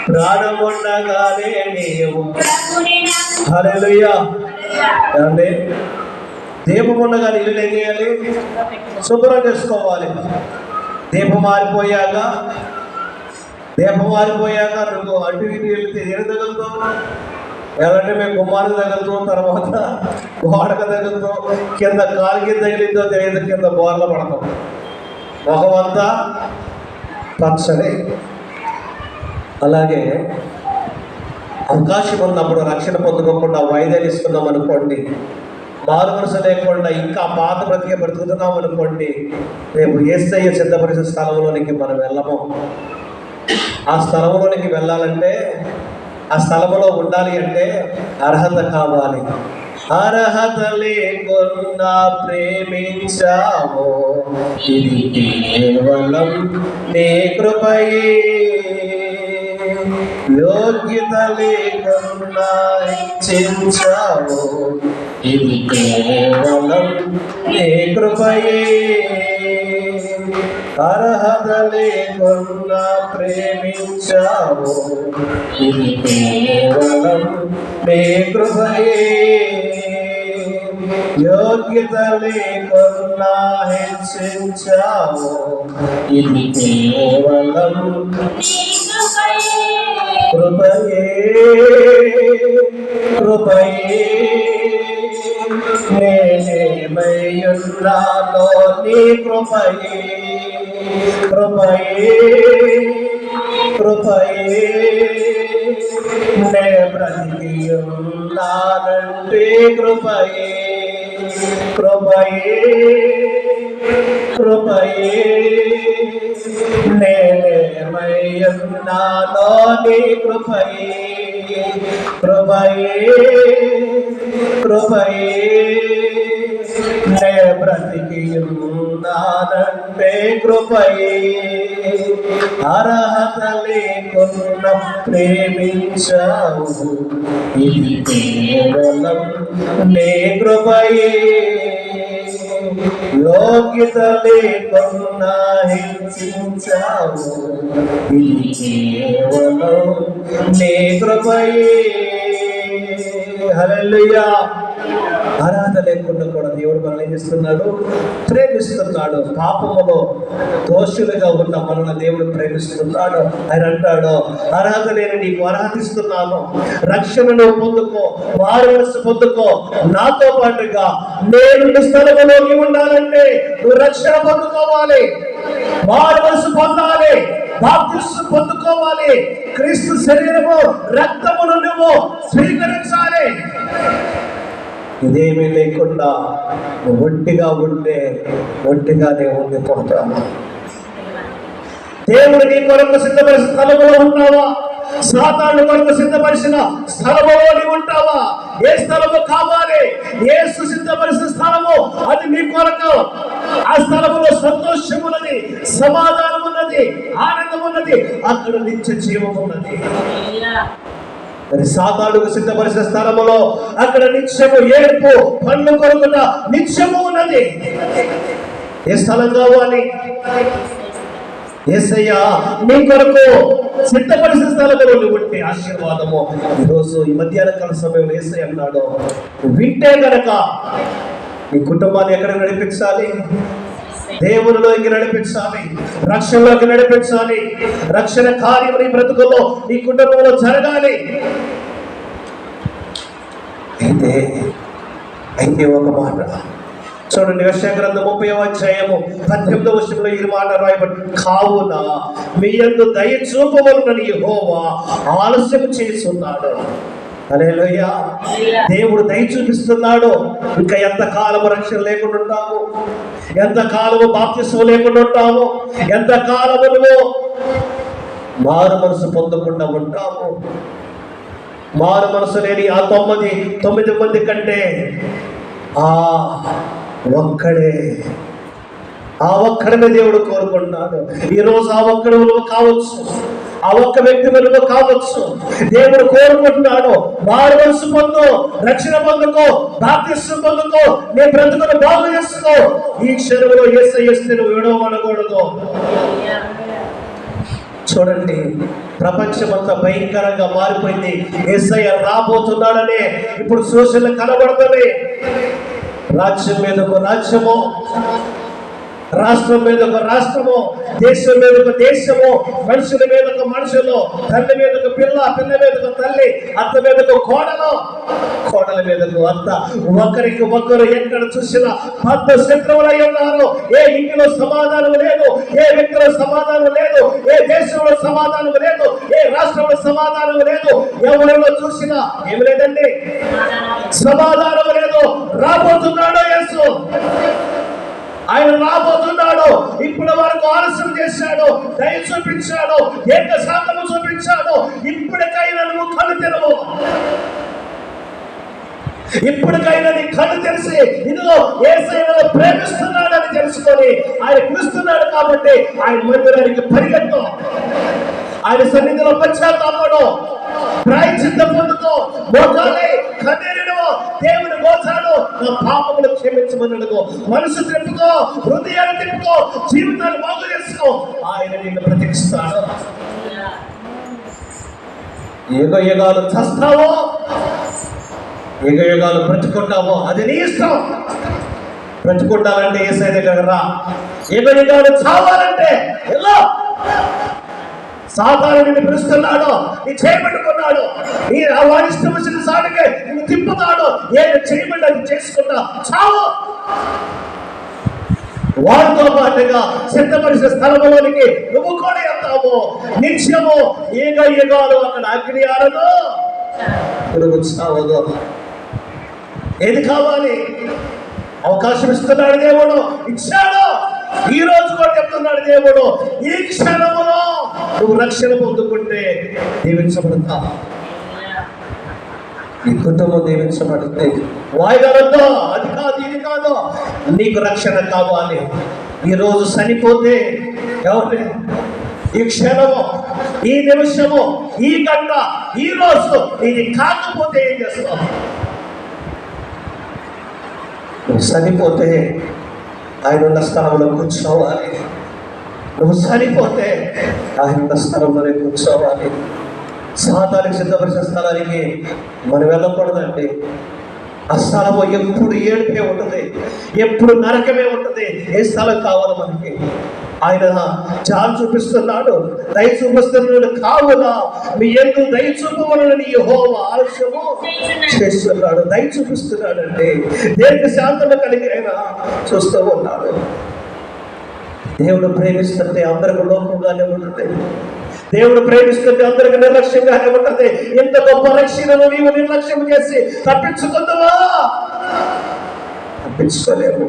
ప్రాణముండగానే నీవు హల్లెలూయా. అంటే దీపం ఉండగానే ఇల్లు ఏం చేయాలి? శుభ్రం చేసుకోవాలి. దీపం మారిపోయాక నువ్వు అటు ఇటు వెళ్తే ఏం తగులుతావు? ఎలాంటి మేము గుమ్మానికి తగులుతాం, తర్వాత గోడకు తగులుతాం, కింద కాలికి తగిలిందో తెలియదు, కింద బోర్ల పడతాం, మొహం అంతా పచ్చడి. అలాగే అవకాశం ఉన్నప్పుడు రక్షణ పొందుకోకుండా వాయిదాలు ఇస్తున్నాం అనుకోండి, మారు మనసు లేకుండా ఇంకా పాత బ్రతికే బ్రతుకుతున్నాం అనుకోండి, రేపు యేసయ్య సిద్ధపరిచిన స్థలంలోనికి మనం వెళ్ళము. ఆ స్థలంలోనికి వెళ్ళాలంటే, ఆ స్థలంలో ఉండాలి అంటే అర్హత కావాలి. అర్హత లేకుండా ప్రేమించావో ఇది కేవలం నీ కృపయే. యోగ్యత లేకుండా ఇచ్చించావో ఇది కేవలం నీ కృపయే. అర్హత లేకుండా ప్రేమించావో ఇది కేవలం నీ కృపయే. యోగ్యత లేకుండా హెచ్చించావో ఇది కేవలం కృపయే. కృపయే నేనేమయ్యున్నానో నీ కృపయే. కృపయే కృపయే నే బ్రతికియున్నానంటే కృపయే. కృపయే కృపయే నేనేమయ్యున్నానో నీ కృపయే. కృపయే కృపయే నే బ్రతికియున్నానంటే కృపయే. అర్హత లేకుండా ప్రేమించావు ఇది కేవలం నీ కృపయే. యోగ్యత లేకుండా హింసించావు ఇది కేవలం నీ కృపయే. హల్లెలూయా. అర్హత లేకుండా కూడా దేవుడు మనల్ని ఏం చేస్తున్నాడు? ప్రేమిస్తున్నాడు. పాపములో దోషులుగా ఉన్న మనల్ని దేవుడు ప్రేమిస్తున్నాడు. ఆయన అంటాడు, అర్హత లేని నీకు అర్హత ఇస్తున్నాను, రక్షణను పొందుకో, మారుమనస్సు పొందుకో. నాతో పాటుగా నేను నీ స్థలంలో నీవు ఉండాలంటే నువ్వు రక్షణ పొందుకోవాలి, మారుమనస్సు పొందాలి, బాప్తిస్మం పొందుకోవాలి, క్రీస్తు శరీరము రక్తమును నువ్వు స్వీకరించాలి. ఇదేమీ లేకుండా ఒంటిగా ఉంటే ఒంటిగానే ఉండిపోతాము. దేవుడు నీ కొరకు సిద్ధపరిచిన స్థలంలో ఉంటావా? సాతాను కొరకు సిద్ధపరిచిన స్థలములో నీవు ఉంటావా? ఏ స్థలము కావాలి? యేసు సిద్ధపరిచిన స్థలము అది నీ కొరకు. ఆ స్థలములో సంతోషం ఉన్నది, సమాధానం ఉన్నది, ఆనందం ఉన్నది, అక్కడ నిత్య జీవం ఉన్నది. మరి సాతానుకు సిద్ధపరిచిన స్థలములో అక్కడ నిత్యము ఏడుపు, పండ్లు కొరకుట నిత్యము ఉన్నది. ఏ స్థలం కావాలి? యేసయ్య నీ కొరకు సిద్ధపరిచిన స్థలంలో నువ్వు ఉంటే ఆశీర్వాదము. ఈరోజు ఈ మధ్యాహ్న కాల సమయంలో యేసయ్య అన్నాడు, వింటే గనక నీ కుటుంబాన్ని ఎక్కడ నడిపించాలి? దేవునిలోకి నడిపించాలి, రక్షణలోకి నడిపించాలి. రక్షణ కార్యం నీ బ్రతుకుల్లో, నీ కుటుంబంలో జరగాలి. అయితే ఒక మాట చూడండి, యెషయా గ్రంథం 30వ అధ్యాయము 18వ వచనంలో ఈ మాట రాయబడి, కావున మీ యందు దయ చూపవలెనని యెహోవా ఆలస్యం చేస్తున్నాడు. హల్లెలూయా. దేవుడు దయ చూపిస్తున్నాడు. ఇంకా ఎంతకాలము రక్షణ లేకుండా ఉంటాము, ఎంతకాలము బాప్తిస్మం లేకుండా ఉంటాము, ఎంతకాలము నువ్వు మారు మనసు పొందకుండా ఉంటాము. మారు మనసు లేని ఆ 9 మంది కంటే ఆ ఒక్కడిని దేవుడు కోరుకుంటున్నాడు. ఈరోజు ఆ ఒక్కడు నువ్వు కావచ్చు, ఆ ఒక్క వ్యక్తి వెనుక కావచ్చు. దేవుడు కోరుకుంటున్నాడు, మారు మనసు పొందు, రక్షణ పొందుకో, బాప్తిస్మం పొందుకో, నీ బ్రతుకును బాగు చేసుకో. ఈ క్షణంలో యేసయ్య నువ్వు విడవనకూడదు. చూడండి, ప్రపంచం అంతా భయంకరంగా మారిపోయింది. యేసయ్య రాబోతున్నాడనే ఇప్పుడు సోషల్ కనబడుతుంది. రాజ్యం మీద ఒక రాజ్యము, రాష్ట్రం మీద ఒక రాష్ట్రము, దేశం మీద ఒక దేశము, మనుషుల మీద ఒక మనుషులు, తల్లి మీద ఒక పిల్ల, పిల్ల మీద ఒక తల్లి, అత్త మీద ఒక కోడలు, కోడల మీద ఒక అత్త, ఒకరికి ఒకరు ఎక్కడ చూసినా అత్త శత్రువులై ఉన్నారు. ఏ ఇంటిలో సమాధానం లేదు, ఏ వ్యక్తిలో సమాధానం లేదు, ఏ దేశంలో సమాధానం లేదు, ఏ రాష్ట్రంలో సమాధానం లేదు. ఎవరిలో చూసినా ఏమి లేదండి, సమాధానం లేదు. రాబోతున్నాడు యేసు, ఆయన రాబోతున్నాడు. ఇప్పుడు వరకు ఆలస్యం చేశాడు, దయ చూపించాడు, ఏక శాంతము చూపించాడు. ఇప్పటికైనా నువ్వు కళ్ళు తెరవు, ఇప్పటికైనా నీ కళ్ళు తెలిసి ఇదిగో యేసయ్యను ప్రేమిస్తున్నాడని తెలుసుకొని ఆయన పిలుస్తున్నాడు కాబట్టి ఆయన మందిరానికి పరిగెత్తు, ఆయన సన్నిధిలో పశ్చాత్తాపడు, ప్రాయశ్చిత్తం పొందుకో, మోకాలై కన్నీరును దేవుని గోచాడు, నా పాపములు క్షమించమన్నాడు. మనసు తిప్పుకో, హృదయాన్ని తిప్పుకో, జీవితాన్ని బాగు చేసుకో, ఆయన నిన్ను ప్రతిష్ఠిస్తాడు. యుగ యుగాలు చస్తావో, యుగ యుగాలు బ్రతుకుంటావో అది నీ ఇష్టం. బ్రతుకుంటానంటే యేసయ్య దగ్గర రా, యుగ యుగాలు చావాలంటే ఎలా సాతాను నిన్ను పిలుస్తున్నాడు, నీ చేయబట్టుకున్నాడు, నీ వారిష్టం వచ్చిన సాటికి నిన్ను తిప్పుతాడు. ఏది చేయబడి అది చేసుకుంటా చావు. వారితో పాటుగా సిద్ధపరిచిన స్థలంలోనికి నువ్వు కూడా వెళ్తావు. నిత్యము యుగ యుగాలు అక్కడ అగ్ని ఆరదు, నువ్వు చావదు. ఏది కావాలి? అవకాశం ఇస్తున్నాడు దేవుడు, ఇచ్చాడు. ఈ రోజు కూడా చెప్తున్నాడు దేవుడు, ఈ క్షణములో నువ్వు రక్షణ పొందుకుంటే దీవించబడతా, నీ కుటుంబం దీవించబడితే. వాయిదాలతో అది కాదు ఇది కాదు, నీకు రక్షణ కావాలి. ఈ రోజు చనిపోతే ఎవరి, ఈ క్షణము, ఈ నిమిషము, ఈ గంట, ఈ రోజు ఇది కాకపోతే ఏం చేస్తావు? నువ్వు చనిపోతే ఆయన ఉన్న స్థలంలో కూర్చోవాలి. నువ్వు చనిపోతే ఆయన ఉన్న స్థలంలోనే కూర్చోవాలి. సాతానికి సిద్ధపరిచిన స్థలానికి మనం వెళ్ళకూడదండి. ఆ స్థలము ఎప్పుడు ఏడుపే ఉంటుంది, ఎప్పుడు నరకమే ఉంటుంది. ఏ స్థలం కావాలి మనకి? ఆయన జాలి చూపిస్తున్నాడు, దయ చూపిస్తున్నాడు. కావున మీ యందు దయ చూపవలనని యెహోవా ఆలస్యము చేస్తున్నాడు. దయ చూపిస్తున్నాడు అంటే దేవుని శాంతము కలిగి ఆయన చూస్తూ ఉన్నాడు. దేవుడు ప్రేమిస్తుంటే అందరికి లోకంగానే ఉంటుంది, దేవుడు ప్రేమిస్తుంటే అందరికి నిర్లక్ష్యంగానే ఉంటుంది. ఎంత గొప్ప రక్షణను నీవు నిర్లక్ష్యం చేసి తప్పించుకుందావా? తప్పించుకోలేము.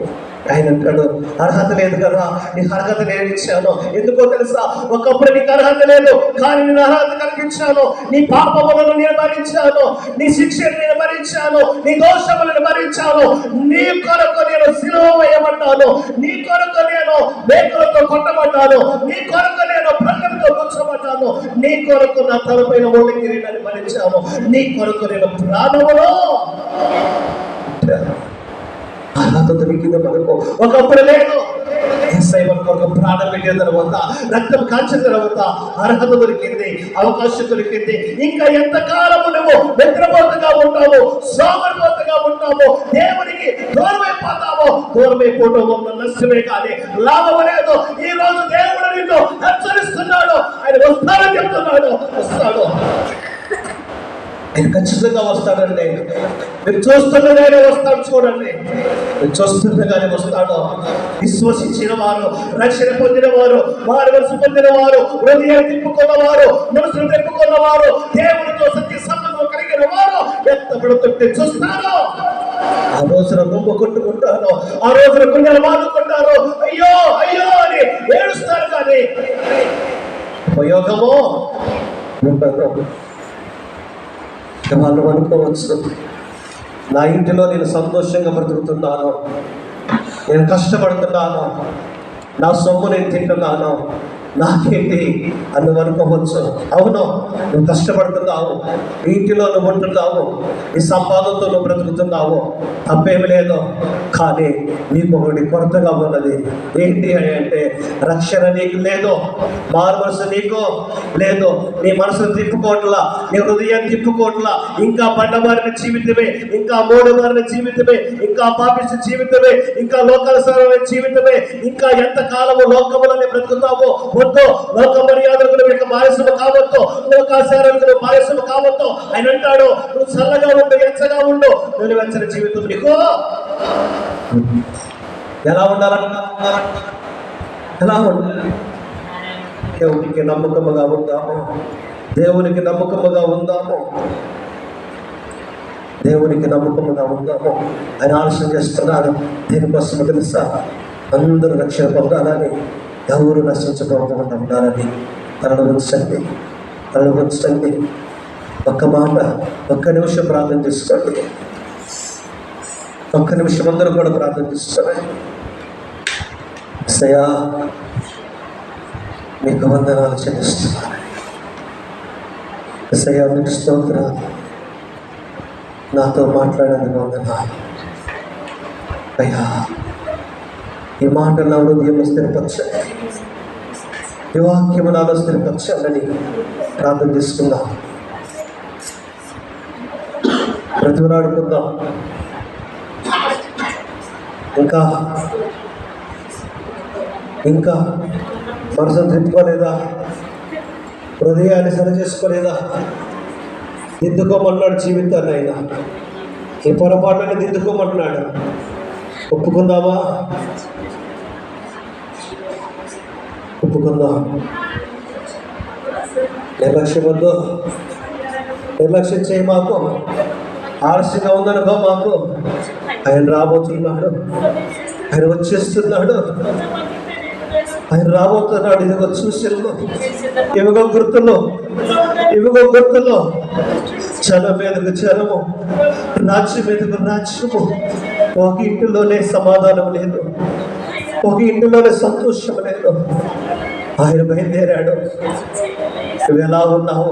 ఆయన అంటాడు, అర్హత లేదు కదా, నీకు అర్హత నేను ఇచ్చాను. ఎందుకో తెలుసా? ఒకప్పుడు నీకు అర్హత లేదు, కానీ నేను అర్హత కల్పించాను. నీ పాపములను నేను భరించాను, నీ శిక్షను నేను భరించాను, నీ దోషములను భరించాను. నీ కొరకు నేను సిలువ వేయబడ్డాను, నీ కొరకు నేను మేకులతో కొట్టబడ్డాను, నీ కొరకు నేను ప్రజలతో కూర్చోబడ్డాను, నీ కొరకు నా తలపైన ఓడి కిరీటాన్ని భరించాను, నీ కొరకు నేను ప్రాణములో అర్హత దొరికింది మనకు. ఒకప్పుడు లేదు. యేసయ్య మనకు ఒక ప్రాణం పెట్టిన తర్వాత, రక్తం కాల్చిన తర్వాత అర్హత దొరికింది, అవకాశం దొరికింది. ఇంకా ఎంతకాలము నువ్వు నిద్రపోతగా ఉంటావు, సోమరిపోతగా ఉంటావు, దేవునికి దూరమైపోతావు. దూరమైపోవడం వల్ల నష్టమే కానీ లాభం లేదు. ఈ రోజు దేవుడు నిన్ను హెచ్చరిస్తున్నాడు, ఆయన వస్తాడని చెప్తున్నాడు. వస్తాడు, ఆయన ఖచ్చితంగా వస్తాడండి. మీరు చూస్తుండగానే వస్తాడు. చూడండి, మీరు చూస్తుండగానే వస్తాడు. విశ్వసించిన వారు, రక్షణ పొందిన వారు, వారి మనసు పొందిన వారు, హృదయాన్ని తిప్పుకున్న వారు, మనసును తిప్పుకున్న వారు, దేవుడితో సత్య సంబంధం కలిగిన వారు ఎత్తబడుతుంటే చూస్తారు. ఆ రోజున రొమ్ము కొట్టుకుంటారు, ఆ రోజున గుండెలు బాదుకుంటారు, అయ్యో అయ్యో అని ఏడుస్తారు. కానీ ఉపయోగమో ఉండదు. వాళ్ళు అనుకోవచ్చు, నా ఇంటిలో నేను సంతోషంగా బ్రతుకుతున్నాను, నేను కష్టపడుతున్నాను, నా సొమ్ము నేను తింటున్నాను, నాకేంటి అని నువ్వు అనుకోవచ్చు. అవును, నువ్వు కష్టపడుతున్నావు, ఈ ఇంటిలో నువ్వు ఉంటున్నావు, ఈ సంపాదనతో నువ్వు బ్రతుకుతున్నావు, తప్పేమి లేదు. కానీ నీకు ఒకటి కొరతగా ఉన్నది. ఏంటి అని అంటే రక్షణ నీకు లేదు, మారు మనసు నీకు లేదు, నీ మనసును తిప్పుకోవట్లా, నీ హృదయాన్ని తిప్పుకోవట్లా. ఇంకా బండమారిన జీవితమే, ఇంకా మూడమారిన జీవితమే, ఇంకా పాపిష్టి జీవితమే, ఇంకా లోకానుసారమైన జీవితమే, ఇంకా ఎంత కాలము లోకములని బ్రతుకుతావో. వద్దు, లోక మర్యాదలకు నువ్వు బానిసము కావద్దు, లోకాచారాలకు నువ్వు బానిసము కావద్దు. ఆయన అంటాడు, నువ్వు చల్లగా ఉండు, ఎచ్చగా ఉండు, నేను వెచ్చని జీవితం నీకు. ఎలా ఉండాలన్నా ఎలా ఉండాలి? దేవునికి నమ్మకముగా ఉందాము, దేవునికి నమ్మకముగా ఉందాము, దేవునికి నమ్మకముగా ఉందాము. ఆయన ఆలోచన చేస్తున్నాడు. దీనికోసం తెలుసా, అందరూ రక్షణ పొందాలని, ఎవరు నశించుకోకుండా ఉండాలని. తనను ఉంచండి, తనను ఉంచండి. ఒక్క మాట, ఒక్క నిమిషం ప్రార్థన చేసుకోండి. ఒక్క నిమిషం అందరూ కూడా ప్రార్థన చేసుకోండి. సయా మీకు వందనాలు చెల్లిస్తున్నాను. సయా మీకు స్తోత్రాలు, నాతో మాట్లాడేందుకు వందనాలు అయ్యా. ఈ మాటలు నా హృదయం స్థిరపరచండి, ఈ వాక్యము నాలో స్థిరపరచాలని ప్రార్థన చేసుకుందాం. ప్రతిమలాడుకుందాం. ఇంకా ఇంకా మనసును తిప్పుకోలేదా? హృదయాన్ని సరి చేసుకోలేదా? దిద్దుకోమన్నాడు జీవితాన్ని. అయినా ఈ పొరపాట్లని దిద్దుకోమన్నాడు. ఒప్పుకుందామా? ఒప్పుకుందాం. నిర్లక్ష్యం వద్దు, నిర్లక్ష్యం చేయి. మాకు ఆలస్యంగా ఉందనుకో, మాకు ఆయన రాబోతున్నాడు, ఆయన వచ్చేస్తున్నాడు, ఆయన రాబోతున్నాడు. ఇదిగో చూసిల్లో, ఇవిగో గుర్తులు, ఇవిగో గుర్తులు. జనం మీదకు జనము, రాజ్యం మీదకు రాజ్యము. ఒక ఇంటిలోనే సమాధానం లేదు, ఒక ఇంటిలోనే సంతోషం లేదు. ఆయన బయలుదేరాడు. నువ్వు ఎలా ఉన్నావు?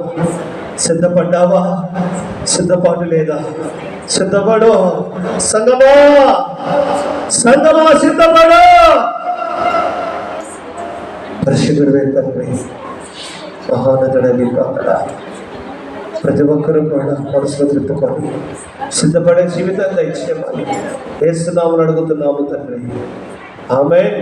సిద్ధపడ్డావా? సిద్ధపాటు లేదా? సిద్ధపడు సంగమా, సంగమా సిద్ధపడు. పరిశుద్ధుడు తండ్రి, మహానతుడని కాకడా ప్రతి ఒక్కరూ కూడా మనసులో తిప్పుకొని సిద్ధపడే జీవితాన్ని దయచేయమని యేసు నామమున అడుగుతున్నాము తండ్రి. ఆమేన్.